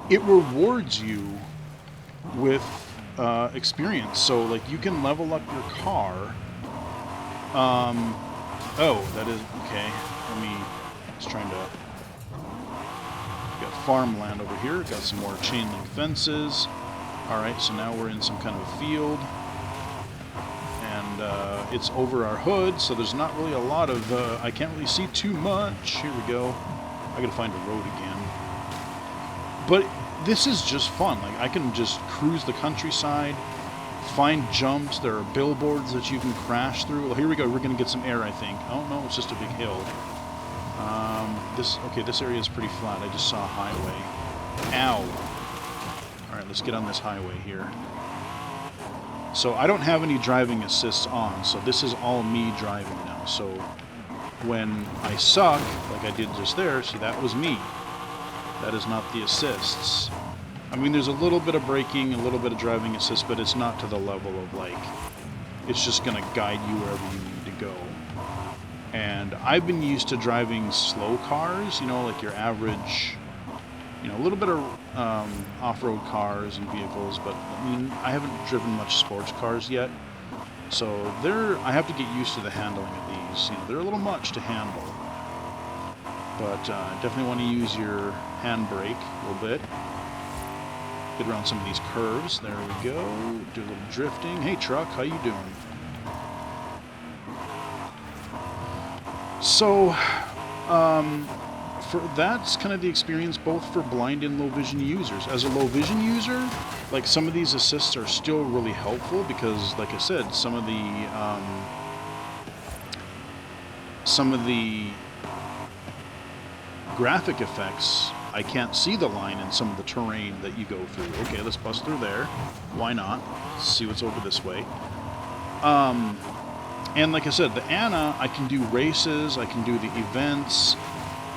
It rewards you with experience. So like you can level up your car. Oh, that is okay. Let me just trying to got farmland over here. Got some more chain link fences. Alright, so now we're in some kind of a field. And it's over our hood, so there's not really a lot of, I can't really see too much. Here we go. I gotta find a road again. But this is just fun. Like, I can just cruise the countryside, find jumps. There are billboards that you can crash through. Well, here we go. We're gonna get some air, I think. Oh, no, it's just a big hill. This area is pretty flat. I just saw a highway. Ow. Alright, let's get on this highway here. So I don't have any driving assists on, so this is all me driving now. So when I suck, like I did just there, see, that was me. That is not the assists. I mean, there's a little bit of braking, a little bit of driving assist, but it's not to the level of, like, it's just going to guide you wherever you need to go. And I've been used to driving slow cars, you know, like your average, you know, a little bit of off-road cars and vehicles, but I mean, I haven't driven much sports cars yet, so I have to get used to the handling of these. You know, they're a little much to handle. But definitely want to use your handbrake a little bit. Get around some of these curves. There we go. Do a little drifting. Hey, truck, how you doing? So, that's kind of the experience both for blind and low vision users. As a low vision user, like some of these assists are still really helpful because, like I said, some of the graphic effects, I can't see the line in some of the terrain that you go through. Okay, let's bust through there. Why not? Let's see what's over this way. And like I said, the Anna, I can do races, I can do the events,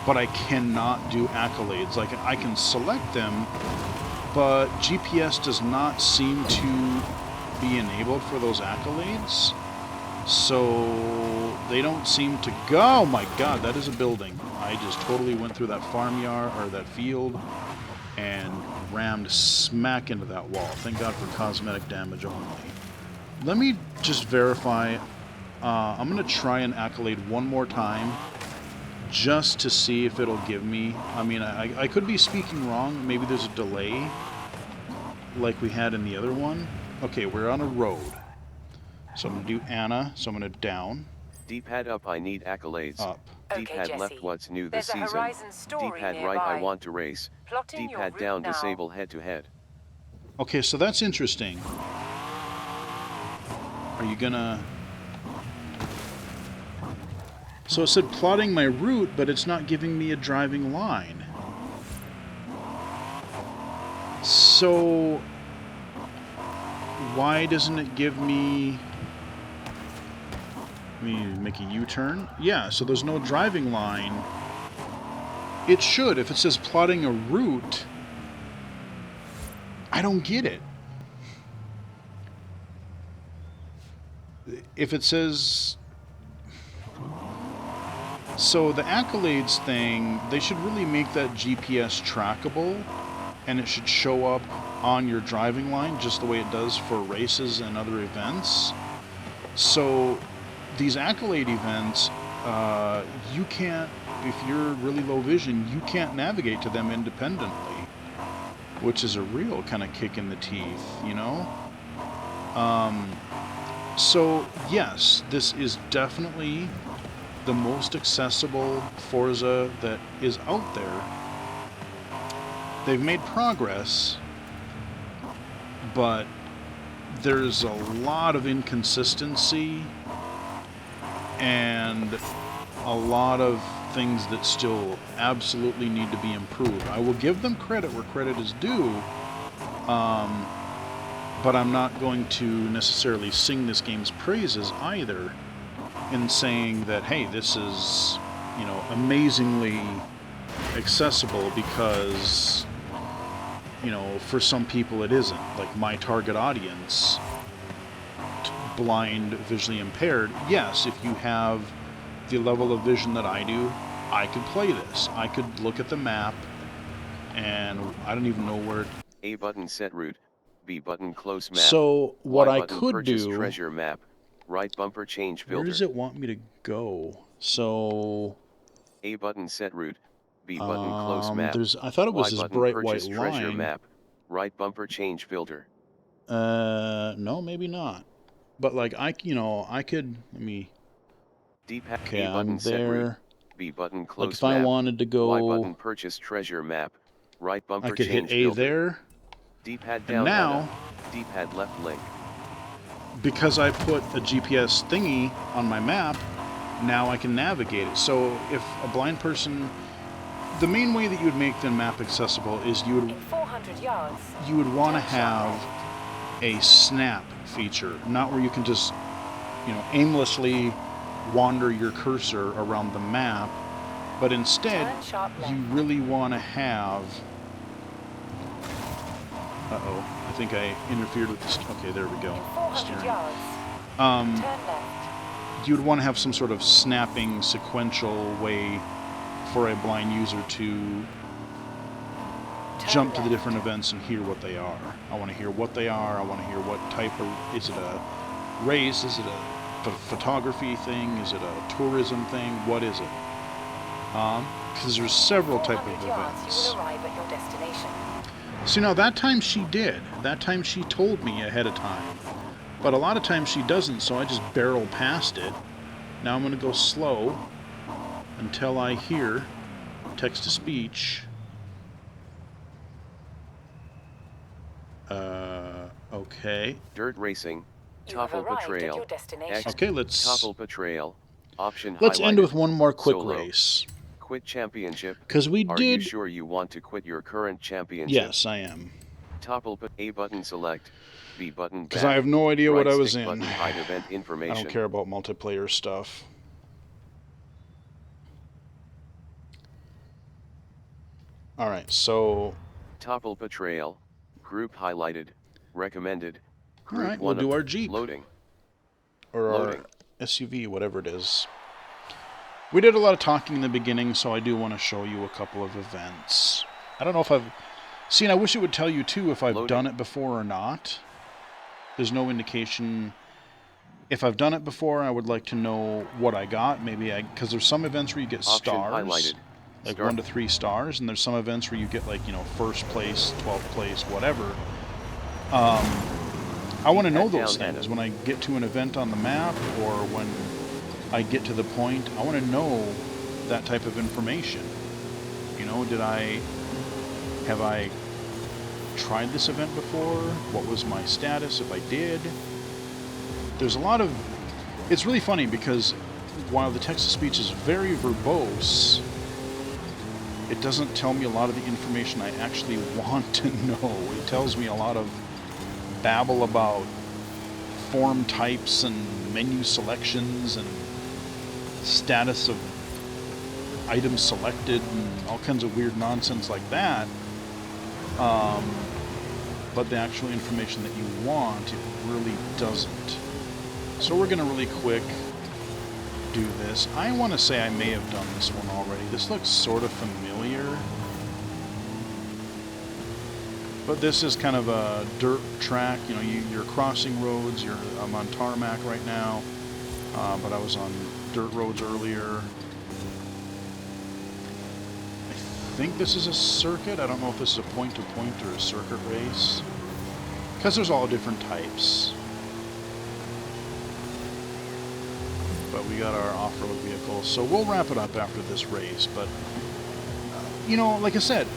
but I cannot do accolades. Like, I can select them, but GPS does not seem to be enabled for those accolades. So they don't seem to go. Oh my god, that is a building. I just totally went through that farmyard, or that field, and rammed smack into that wall. Thank god for cosmetic damage only. Let me just verify. I'm going to try an accolade one more time, just to see if it'll give me. I mean, I could be speaking wrong. Maybe there's a delay, like we had in the other one. Okay, we're on a road. So I'm going to do Anna, so I'm going to down. D-pad up, I need accolades. Up. D-pad Okay, left, Jesse. what's new There's this a season? Horizon story D-pad nearby. right, I want to race. Plotting your D-pad route down, now. disable head-to-head. Okay, so that's interesting. Are you gonna... So it said plotting my route, but it's not giving me a driving line. So... why doesn't it give me... Let me make a U-turn. Yeah, so there's no driving line. It should. If it says plotting a route, I don't get it. If it says... So the accolades thing, they should really make that GPS trackable, and it should show up on your driving line just the way it does for races and other events. So these accolade events, you can't, if you're really low vision, you can't navigate to them independently, which is a real kind of kick in the teeth, you know? So yes, this is definitely the most accessible Forza that is out there. They've made progress, but there's a lot of inconsistency and a lot of things that still absolutely need to be improved. I will give them credit where credit is due, but I'm not going to necessarily sing this game's praises either, in saying that, hey, this is, you know, amazingly accessible, because, you know, for some people it isn't. Like my target audience, blind, visually impaired, yes, if you have the level of vision that I do, I could play this. I could look at the map, and I don't even know where... A button set route, B button close map. So what Y I button could purchase do... treasure map. Right bumper change filter. Where does it want me to go? So... A button set route, B button close map. I thought it was Y this button bright purchase white treasure line. map. Right bumper change filter. No, maybe not. But like I could, let me... D-pad. Okay, A button I'm set route. there. B button Like close if I map. wanted to go... Y button purchase treasure map. Right bumper I could hit change A filter. there. D-pad down. And now... Anna. D-pad left link. Because I put a GPS thingy on my map, now I can navigate it. So if a blind person... The main way that you would make the map accessible is you In 400 yards. would want to have a snap feature, not where you can just, you know, aimlessly wander your cursor around the map, but instead Turn sharp left. you really want to have... Uh-oh, I think I interfered with this. Okay, there we go. In 400 Steering. yards. Um, Turn left. you would want to have some sort of snapping sequential way for a blind user to jump to the different events and hear what they are. I want to hear what they are. I want to hear what type of... Is it a race? Is it a photography thing? Is it a tourism thing? What is it? because there's several type of 400 yards, you events. will arrive at your destination. See, now that time she did. That time she told me ahead of time. But a lot of times she doesn't, so I just barrel past it. Now I'm going to go slow until I hear text-to-speech. Okay. Dirt racing. You have Topple arrived at betrayal. your destination. X. Okay, let's Topple betrayal. Option let's highlighted. end with one more quick Solo. race. Quit championship. Because we Are you did... sure you want to quit your current championship? Yes, I am. Topple A button select. B button back. Because I have no idea what I was in. Button hide event information. I don't care about multiplayer stuff. Alright, so... Topple betrayal. Group highlighted. Recommended. Group Alright, we'll do our Jeep. Loading. Or Loading. our SUV, whatever it is. We did a lot of talking in the beginning, so I do want to show you a couple of events. I don't know if I've... See, and I wish it would tell you, too, if I've done it before or not. There's no indication. If I've done it before, I would like to know what I got. Maybe because there's some events where you get stars, highlighted. like 1 to 3 stars, and there's some events where you get like, you know, 1st place, 12th place, whatever. I want to know those things when I get to an event on the map, or when I get to the point. I want to know that type of information. You know, have I tried this event before? What was my status if I did? There's a lot of... It's really funny because while the text-to-speech is very verbose, it doesn't tell me a lot of the information I actually want to know. It tells me a lot of babble about form types and menu selections and status of items selected and all kinds of weird nonsense like that. But the actual information that you want, it really doesn't. So we're going to really quick do this. I want to say I may have done this one already. This looks sort of familiar. But this is kind of a dirt track. You know, you're crossing roads. I'm on tarmac right now. But I was on dirt roads earlier. I think this is a circuit. I don't know if this is a point-to-point or a circuit race. Because there's all different types. But we got our off-road vehicle. So we'll wrap it up after this race. But, you know, like I said,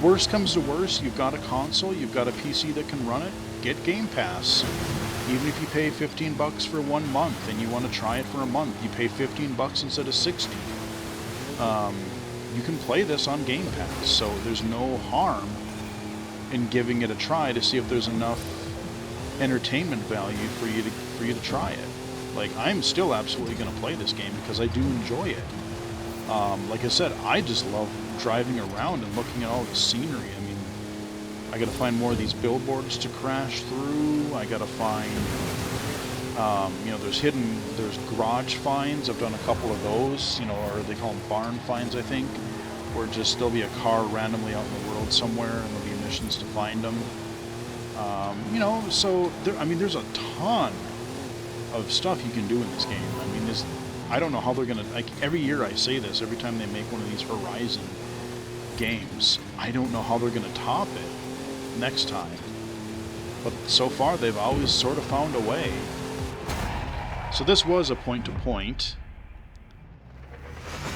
worst comes to worst, you've got a console, you've got a PC that can run it, get Game Pass. Even if you pay $15 for 1 month and you want to try it for a month, you pay $15 instead of $60. You can play this on Game Pass, so there's no harm in giving it a try to see if there's enough entertainment value for you to try it. Like, I'm still absolutely going to play this game because I do enjoy it. Like I said, I just love driving around and looking at all the scenery. I mean, I got to find more of these billboards to crash through. I got to find, you know, there's garage finds. I've done a couple of those, you know, or they call them barn finds, I think, where just there'll be a car randomly out in the world somewhere and there'll be missions to find them. You know, so there's a ton of stuff you can do in this game. I mean, I don't know how they're gonna, like, every year I say this, every time they make one of these Horizon games, I don't know how they're gonna top it next time. But so far, they've always sort of found a way. So this was a point-to-point.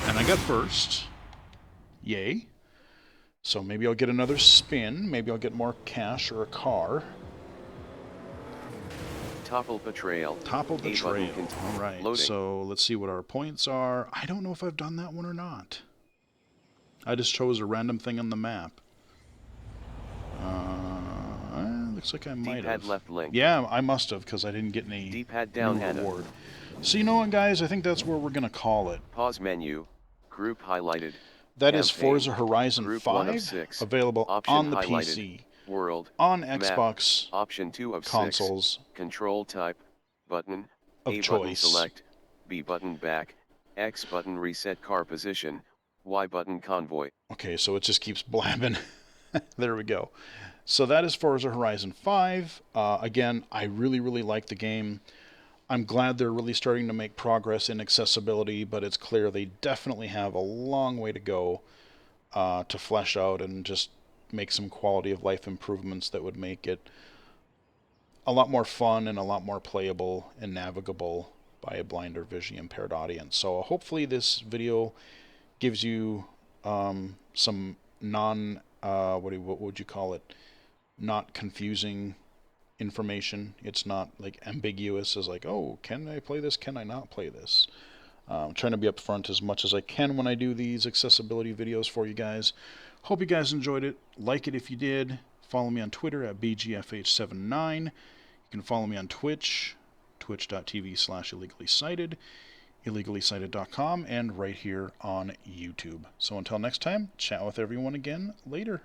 And I got first. Yay. So maybe I'll get another spin. Maybe I'll get more cash or a car. Topple betrayal. Topple betrayal. Alright, Loading. so let's see what our points are. I don't know if I've done that one or not. I just chose a random thing on the map. Looks like I might have. D-pad left link. Yeah, I must have, because I didn't get any D-pad down new and reward. So you know what, guys? I think that's where we're going to call it. Pause menu. Group highlighted. That is Campaign. Forza Horizon Group 5, 1 of 6. available Option on the highlighted. PC, World. on Map. Xbox Option 2 of consoles 6. Control type. Button. of A choice. button select. B button back. X button reset car position. Y button convoy. Okay, so it just keeps blabbing. There we go. So that is Forza Horizon 5. Again, I really, really like the game. I'm glad they're really starting to make progress in accessibility, but it's clear they definitely have a long way to go to flesh out and just make some quality of life improvements that would make it a lot more fun and a lot more playable and navigable by a blind or visually impaired audience. So hopefully this video gives you some what would you call it? Not confusing information. It's not like ambiguous as like, oh, can I play this? Can I not play this? I'm trying to be upfront as much as I can when I do these accessibility videos for you guys. Hope you guys enjoyed it. Like it if you did. Follow me on Twitter at BGFH79. You can follow me on Twitch, twitch.tv/illegally-cited, illegally-cited.com, and right here on YouTube. So until next time, chat with everyone again later.